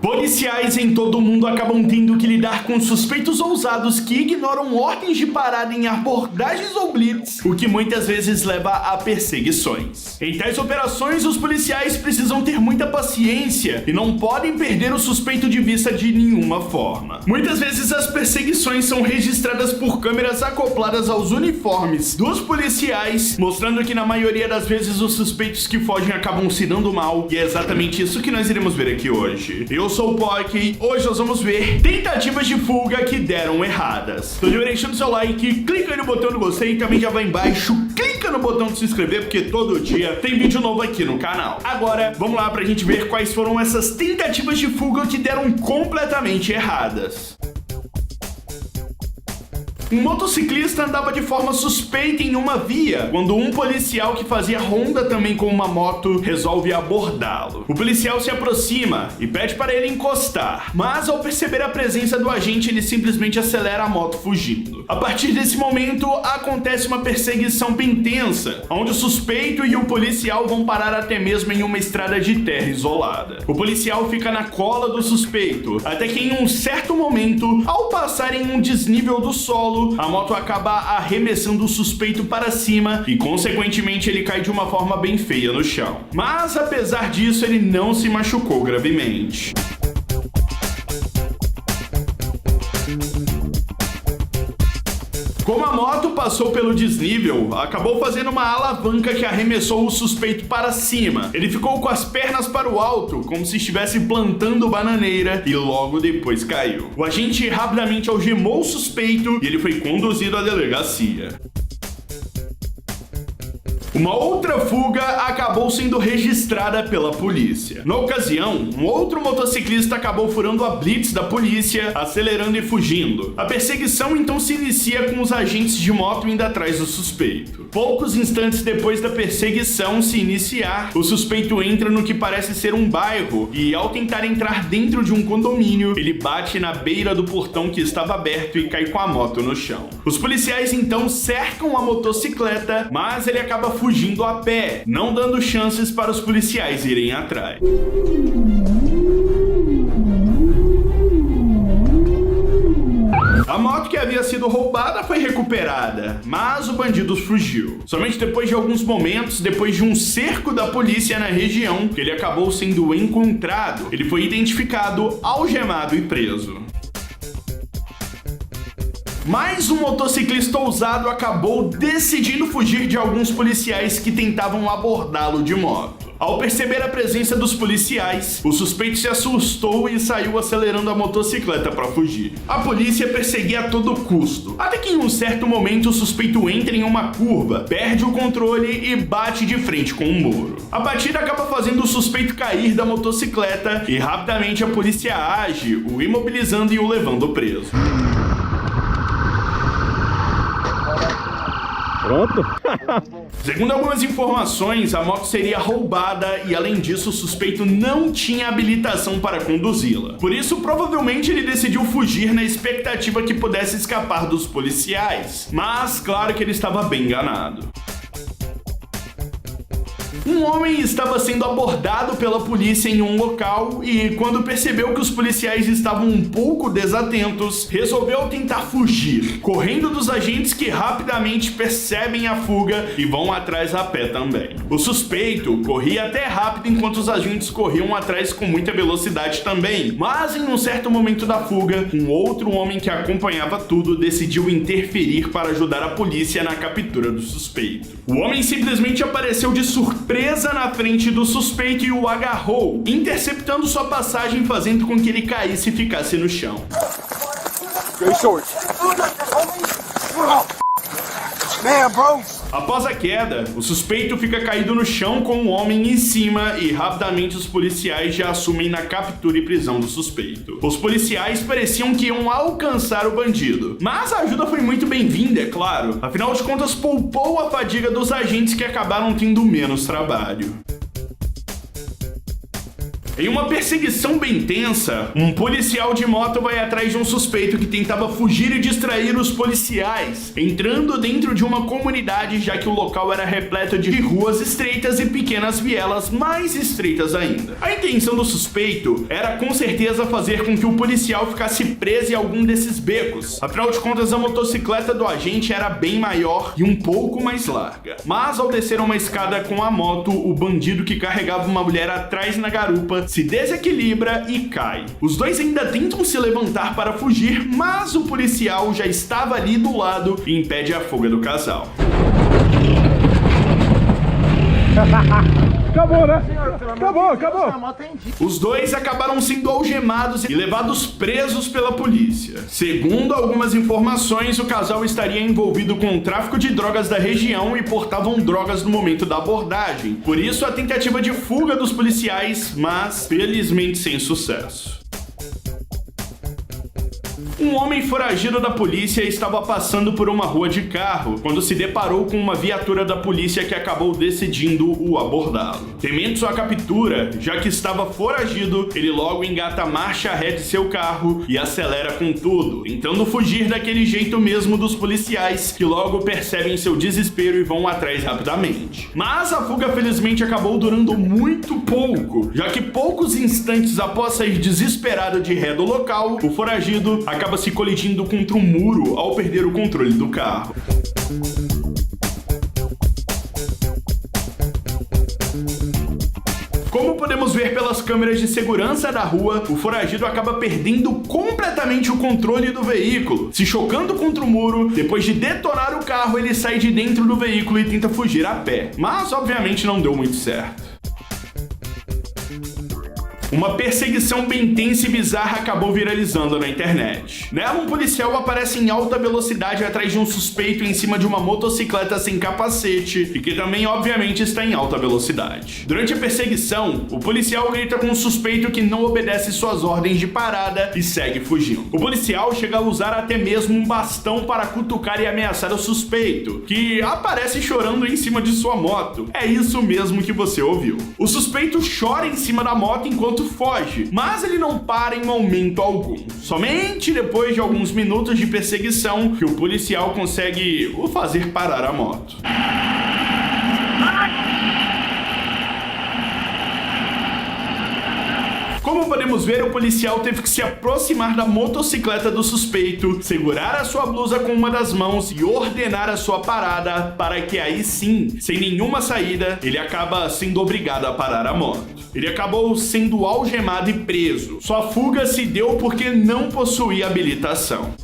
Policiais em todo o mundo acabam tendo que lidar com suspeitos ousados que ignoram ordens de parada em abordagens ou blitz, o que muitas vezes leva a perseguições. Em tais operações, os policiais precisam ter muita paciência e não podem perder o suspeito de vista de nenhuma forma. Muitas vezes as perseguições são registradas por câmeras acopladas aos uniformes dos policiais, mostrando que na maioria das vezes os suspeitos que fogem acabam se dando mal, e é exatamente isso que nós iremos ver aqui hoje. Eu sou o Pock, hoje nós vamos ver tentativas de fuga que deram erradas. Então já deixando seu like, clica aí no botão do gostei e também já vai embaixo, clica no botão de se inscrever porque todo dia tem vídeo novo aqui no canal. Agora, vamos lá pra gente ver quais foram essas tentativas de fuga que deram completamente erradas. Um motociclista andava de forma suspeita em uma via, quando um policial que fazia ronda também com uma moto resolve abordá-lo. O policial se aproxima e pede para ele encostar, mas ao perceber a presença do agente, ele simplesmente acelera a moto fugindo. A partir desse momento, acontece uma perseguição bem tensa, onde o suspeito e o policial vão parar até mesmo em uma estrada de terra isolada. O policial fica na cola do suspeito, até que em um certo momento, ao passar em um desnível do solo, a moto acaba arremessando o suspeito para cima e, consequentemente, ele cai de uma forma bem feia no chão. Mas, apesar disso, ele não se machucou gravemente. Como a moto passou pelo desnível, acabou fazendo uma alavanca que arremessou o suspeito para cima. Ele ficou com as pernas para o alto, como se estivesse plantando bananeira, e logo depois caiu. O agente rapidamente algemou o suspeito e ele foi conduzido à delegacia. Uma outra fuga acabou sendo registrada pela polícia. Na ocasião, um outro motociclista acabou furando a blitz da polícia, acelerando e fugindo. A perseguição então se inicia com os agentes de moto indo atrás do suspeito. Poucos instantes depois da perseguição se iniciar, o suspeito entra no que parece ser um bairro e, ao tentar entrar dentro de um condomínio, ele bate na beira do portão que estava aberto e cai com a moto no chão. Os policiais então cercam a motocicleta, mas ele acaba fugindo a pé, não dando chances para os policiais irem atrás. A moto que havia sido roubada foi recuperada, mas o bandido fugiu. Somente depois de alguns momentos, depois de um cerco da polícia na região, que ele acabou sendo encontrado. Ele foi identificado, algemado e preso. Mas um motociclista ousado acabou decidindo fugir de alguns policiais que tentavam abordá-lo de moto. Ao perceber a presença dos policiais, o suspeito se assustou e saiu acelerando a motocicleta para fugir. A polícia perseguia a todo custo, até que em um certo momento o suspeito entra em uma curva, perde o controle e bate de frente com um muro. A batida acaba fazendo o suspeito cair da motocicleta e rapidamente a polícia age, o imobilizando e o levando preso. Pronto? Segundo algumas informações, a moto seria roubada e, além disso, o suspeito não tinha habilitação para conduzi-la. Por isso, provavelmente ele decidiu fugir na expectativa que pudesse escapar dos policiais. Mas, claro que ele estava bem enganado. Um homem estava sendo abordado pela polícia em um local e, quando percebeu que os policiais estavam um pouco desatentos, resolveu tentar fugir, correndo dos agentes que rapidamente percebem a fuga e vão atrás a pé também. O suspeito corria até rápido enquanto os agentes corriam atrás com muita velocidade também, mas em um certo momento da fuga, um outro homem que acompanhava tudo decidiu interferir para ajudar a polícia na captura do suspeito. O homem simplesmente apareceu de surpresa na frente do suspeito e o agarrou, interceptando sua passagem, fazendo com que ele caísse e ficasse no chão. Após a queda, o suspeito fica caído no chão com o homem em cima e rapidamente os policiais já assumem na captura e prisão do suspeito. Os policiais pareciam que iam alcançar o bandido, mas a ajuda foi muito bem-vinda, é claro. Afinal de contas, poupou a fadiga dos agentes que acabaram tendo menos trabalho. Em uma perseguição bem tensa, um policial de moto vai atrás de um suspeito que tentava fugir e distrair os policiais, entrando dentro de uma comunidade, já que o local era repleto de ruas estreitas e pequenas vielas mais estreitas ainda. A intenção do suspeito era com certeza fazer com que o policial ficasse preso em algum desses becos. Afinal de contas, a motocicleta do agente era bem maior e um pouco mais larga. Mas ao descer uma escada com a moto, o bandido que carregava uma mulher atrás na garupa se desequilibra e cai. Os dois ainda tentam se levantar para fugir, mas o policial já estava ali do lado e impede a fuga do casal. Acabou, né? Acabou. Os dois acabaram sendo algemados e levados presos pela polícia. Segundo algumas informações, o casal estaria envolvido com o tráfico de drogas da região e portavam drogas no momento da abordagem. Por isso, a tentativa de fuga dos policiais, mas felizmente sem sucesso. Um homem foragido da polícia estava passando por uma rua de carro quando se deparou com uma viatura da polícia que acabou decidindo o abordá-lo. Temendo sua captura, já que estava foragido, ele logo engata a marcha ré de seu carro e acelera com tudo, tentando fugir daquele jeito mesmo dos policiais, que logo percebem seu desespero e vão atrás rapidamente. Mas a fuga felizmente acabou durando muito pouco, já que poucos instantes após sair desesperado de ré do local, o foragido acaba se colidindo contra um muro ao perder o controle do carro. Como podemos ver pelas câmeras de segurança da rua, o foragido acaba perdendo completamente o controle do veículo, se chocando contra o muro. Depois de detonar o carro, ele sai de dentro do veículo e tenta fugir a pé, mas obviamente não deu muito certo. Uma perseguição bem tensa e bizarra acabou viralizando na internet. Nela, um policial aparece em alta velocidade atrás de um suspeito em cima de uma motocicleta sem capacete e que também, obviamente, está em alta velocidade. Durante a perseguição, o policial grita com o suspeito que não obedece suas ordens de parada e segue fugindo. O policial chega a usar até mesmo um bastão para cutucar e ameaçar o suspeito, que aparece chorando em cima de sua moto. É isso mesmo que você ouviu. O suspeito chora em cima da moto enquanto foge, mas ele não para em momento algum. Somente depois de alguns minutos de perseguição que o policial consegue o fazer parar a moto. Como podemos ver, o policial teve que se aproximar da motocicleta do suspeito, segurar a sua blusa com uma das mãos e ordenar a sua parada, para que aí sim, sem nenhuma saída, ele acaba sendo obrigado a parar a moto. Ele acabou sendo algemado e preso. Sua fuga se deu porque não possuía habilitação.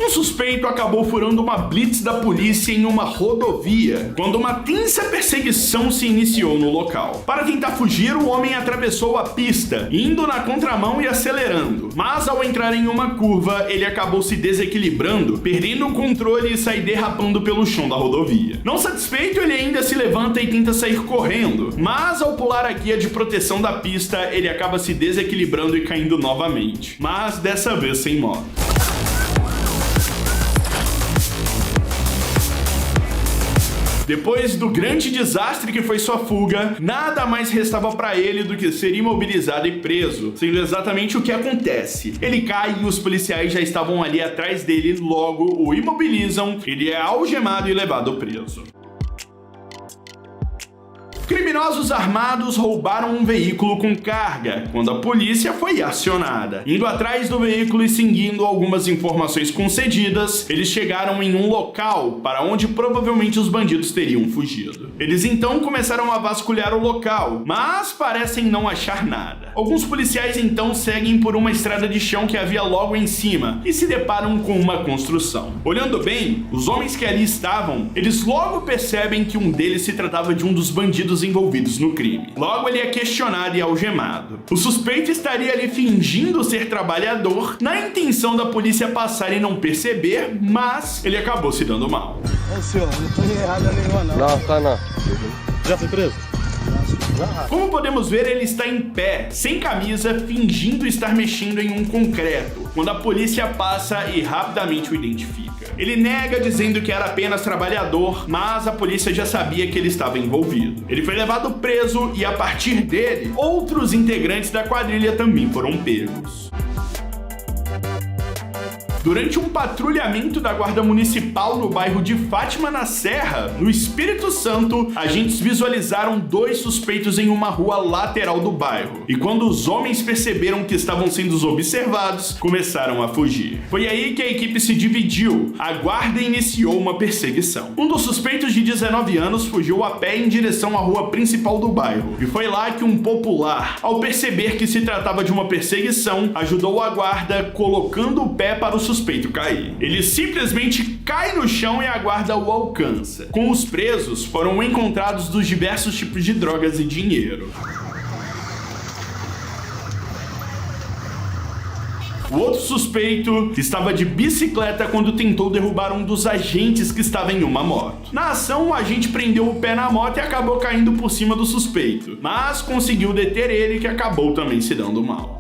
Um suspeito acabou furando uma blitz da polícia em uma rodovia, quando uma tensa perseguição se iniciou no local. Para tentar fugir, o homem atravessou a pista, indo na contramão e acelerando. Mas ao entrar em uma curva, ele acabou se desequilibrando, perdendo o controle e sai derrapando pelo chão da rodovia. Não satisfeito, ele ainda se levanta e tenta sair correndo, mas ao pular a guia de proteção da pista, ele acaba se desequilibrando e caindo novamente, mas dessa vez sem moto. Depois do grande desastre que foi sua fuga, nada mais restava para ele do que ser imobilizado e preso, sendo exatamente o que acontece. Ele cai e os policiais já estavam ali atrás dele, logo o imobilizam, ele é algemado e levado preso. Criminosos armados roubaram um veículo com carga, quando a polícia foi acionada. Indo atrás do veículo e seguindo algumas informações concedidas, eles chegaram em um local para onde provavelmente os bandidos teriam fugido. Eles então começaram a vasculhar o local, mas parecem não achar nada. Alguns policiais então seguem por uma estrada de chão que havia logo em cima e se deparam com uma construção. Olhando bem, os homens que ali estavam, eles logo percebem que um deles se tratava de um dos bandidos envolvidos no crime. Logo ele é questionado e algemado. O suspeito estaria ali fingindo ser trabalhador, na intenção da polícia passar e não perceber, mas ele acabou se dando mal. Ô senhor, não tô errado nenhuma não. Não, tá não. Já foi preso? Como podemos ver, ele está em pé, sem camisa, fingindo estar mexendo em um concreto, quando a polícia passa e rapidamente o identifica. Ele nega dizendo que era apenas trabalhador, mas a polícia já sabia que ele estava envolvido. Ele foi levado preso e a partir dele, outros integrantes da quadrilha também foram pegos. Durante um patrulhamento da Guarda Municipal no bairro de Fátima na Serra, no Espírito Santo, agentes visualizaram 2 suspeitos em uma rua lateral do bairro. E quando os homens perceberam que estavam sendo observados, começaram a fugir. Foi aí que a equipe se dividiu. A guarda iniciou uma perseguição. Um dos suspeitos de 19 anos fugiu a pé em direção à rua principal do bairro. E foi lá que um popular, ao perceber que se tratava de uma perseguição, ajudou a guarda colocando o pé para o suspeito cair. Ele simplesmente cai no chão e a guarda o alcança. Com os presos, foram encontrados dos diversos tipos de drogas e dinheiro. O outro suspeito estava de bicicleta quando tentou derrubar um dos agentes que estava em uma moto. Na ação, o agente prendeu o pé na moto e acabou caindo por cima do suspeito, mas conseguiu deter ele, que acabou também se dando mal.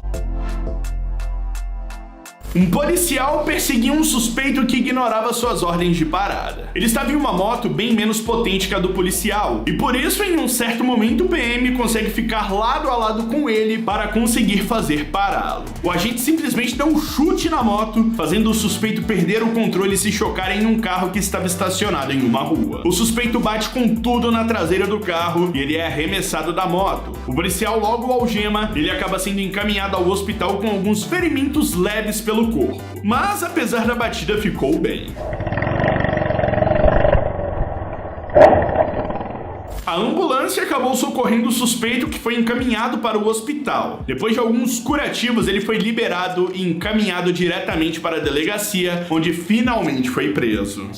Um policial perseguia um suspeito que ignorava suas ordens de parada. Ele estava em uma moto bem menos potente que a do policial, e por isso, em um certo momento, o PM consegue ficar lado a lado com ele para conseguir fazer pará-lo. O agente simplesmente dá um chute na moto, fazendo o suspeito perder o controle e se chocar em um carro que estava estacionado em uma rua. O suspeito bate com tudo na traseira do carro e ele é arremessado da moto. O policial logo o algema, ele acaba sendo encaminhado ao hospital com alguns ferimentos leves pelo corpo, mas apesar da batida ficou bem. A ambulância acabou socorrendo o suspeito, que foi encaminhado para o hospital. Depois de alguns curativos, ele foi liberado e encaminhado diretamente para a delegacia, onde finalmente foi preso.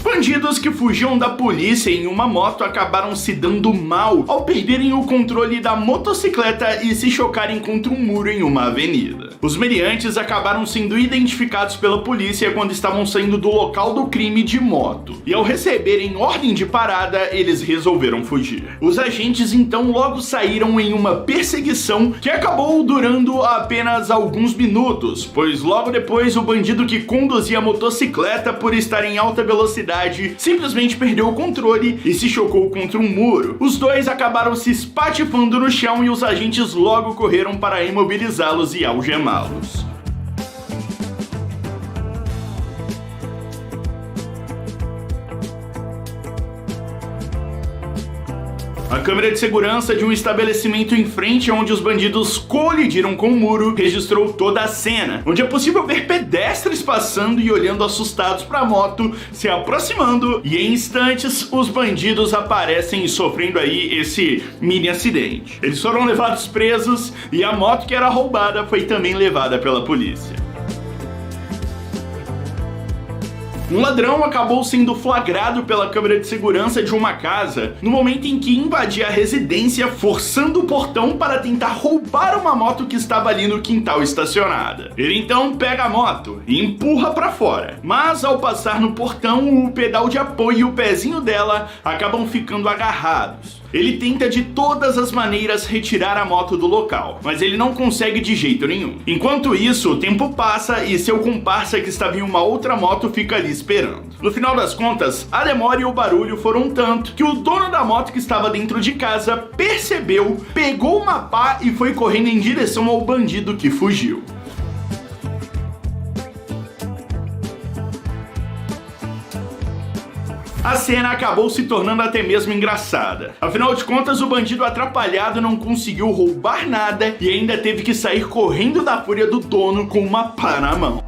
Bandidos que fugiam da polícia em uma moto acabaram se dando mal ao perderem o controle da motocicleta e se chocarem contra um muro em uma avenida. Os meliantes acabaram sendo identificados pela polícia quando estavam saindo do local do crime de moto, e ao receberem ordem de parada, eles resolveram fugir. Os agentes então logo saíram em uma perseguição que acabou durando apenas alguns minutos, pois logo depois o bandido que conduzia a motocicleta, por estar em alta velocidade, simplesmente perdeu o controle e se chocou contra um muro. Os dois acabaram se espatifando no chão e os agentes logo correram para imobilizá-los e algemá-los. A câmera de segurança de um estabelecimento em frente onde os bandidos colidiram com o muro registrou toda a cena, onde é possível ver pedestres passando e olhando assustados para a moto se aproximando, e em instantes os bandidos aparecem sofrendo aí esse mini acidente. Eles foram levados presos e a moto que era roubada foi também levada pela polícia. Um ladrão acabou sendo flagrado pela câmera de segurança de uma casa no momento em que invadia a residência, forçando o portão para tentar roubar uma moto que estava ali no quintal estacionada. Ele então pega a moto e empurra para fora, mas ao passar no portão, o pedal de apoio e o pezinho dela acabam ficando agarrados. Ele tenta de todas as maneiras retirar a moto do local, mas ele não consegue de jeito nenhum. Enquanto isso, o tempo passa e seu comparsa, que estava em uma outra moto, fica ali esperando. No final das contas, a demora e o barulho foram tanto que o dono da moto, que estava dentro de casa, percebeu, pegou uma pá e foi correndo em direção ao bandido que fugiu. A cena acabou se tornando até mesmo engraçada. Afinal de contas, o bandido atrapalhado não conseguiu roubar nada e ainda teve que sair correndo da fúria do dono com uma pá na mão.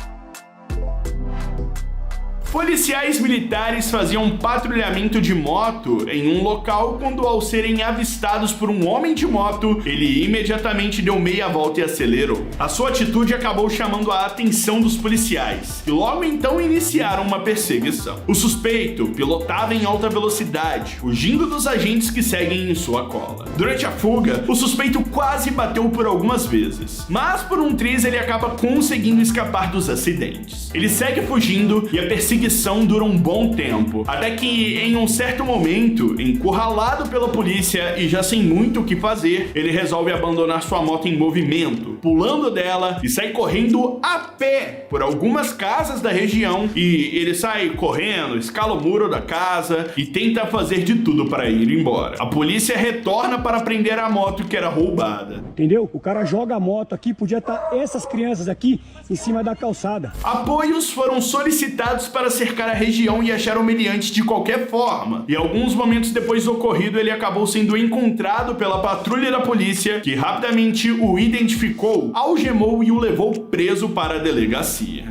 Policiais militares faziam um patrulhamento de moto em um local quando, ao serem avistados por um homem de moto, ele imediatamente deu meia volta e acelerou. A sua atitude acabou chamando a atenção dos policiais, e logo então iniciaram uma perseguição. O suspeito pilotava em alta velocidade, fugindo dos agentes que seguem em sua cola. Durante a fuga, o suspeito quase bateu por algumas vezes, mas por um triz ele acaba conseguindo escapar dos acidentes. Ele segue fugindo e a perseguição perseguição dura um bom tempo, até que em um certo momento, encurralado pela polícia e já sem muito o que fazer, ele resolve abandonar sua moto em movimento, pulando dela e sai correndo a pé por algumas casas da região, e ele sai correndo, escala o muro da casa e tenta fazer de tudo para ir embora. A polícia retorna para prender a moto que era roubada. Entendeu? O cara joga a moto aqui, podia estar essas crianças aqui em cima da calçada. Apoios foram solicitados para cercar a região e achar o meliante de qualquer forma. E alguns momentos depois do ocorrido, ele acabou sendo encontrado pela patrulha da polícia, que rapidamente o identificou, algemou e o levou preso para a delegacia.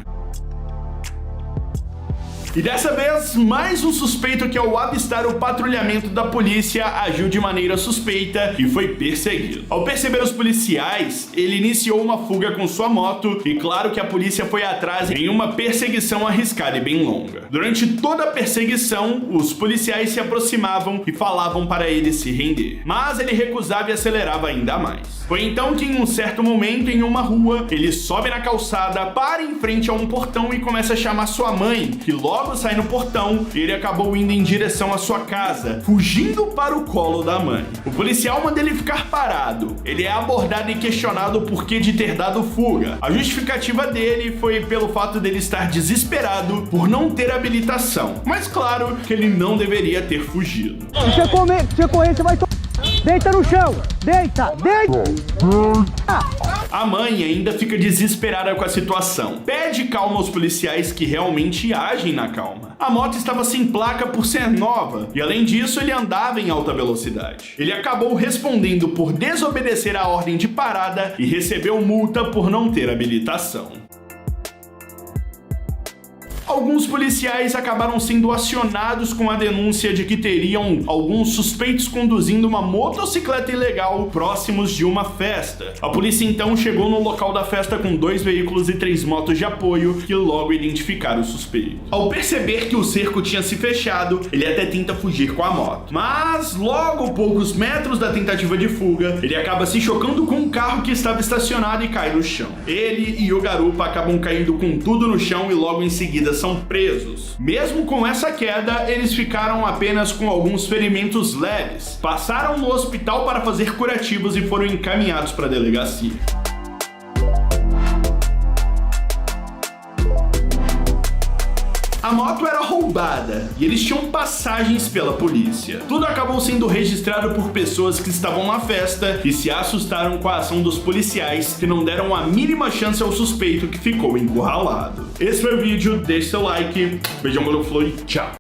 E dessa vez, mais um suspeito que, ao avistar o patrulhamento da polícia, agiu de maneira suspeita e foi perseguido. Ao perceber os policiais, ele iniciou uma fuga com sua moto e claro que a polícia foi atrás em uma perseguição arriscada e bem longa. Durante toda a perseguição, os policiais se aproximavam e falavam para ele se render, mas ele recusava e acelerava ainda mais. Foi então que, em um certo momento, em uma rua, ele sobe na calçada, para em frente a um portão e começa a chamar sua mãe, que logo sai no portão. Ele acabou indo em direção à sua casa, fugindo para o colo da mãe. O policial manda ele ficar parado. Ele é abordado e questionado o porquê de ter dado fuga. A justificativa dele foi pelo fato dele estar desesperado por não ter habilitação. Mas claro que ele não deveria ter fugido. Se você correr, você vai... Deita no chão! Deita! A mãe ainda fica desesperada com a situação. Pede calma aos policiais, que realmente agem na calma. A moto estava sem placa por ser nova e, além disso, ele andava em alta velocidade. Ele acabou respondendo por desobedecer a ordem de parada e recebeu multa por não ter habilitação. Alguns policiais acabaram sendo acionados com a denúncia de que teriam alguns suspeitos conduzindo uma motocicleta ilegal próximos de uma festa. A polícia então chegou no local da festa com 2 veículos e 3 motos de apoio, que logo identificaram o suspeito. Ao perceber que o cerco tinha se fechado, ele até tenta fugir com a moto. Mas logo poucos metros da tentativa de fuga, ele acaba se chocando com um carro que estava estacionado e cai no chão. Ele e o garupa acabam caindo com tudo no chão e logo em seguida são presos. Mesmo com essa queda, eles ficaram apenas com alguns ferimentos leves. Passaram no hospital para fazer curativos e foram encaminhados para a delegacia. A moto era roubada e eles tinham passagens pela polícia. Tudo acabou sendo registrado por pessoas que estavam na festa e se assustaram com a ação dos policiais, que não deram a mínima chance ao suspeito, que ficou encurralado. Esse foi o vídeo, deixe seu like, beijão, falou e tchau!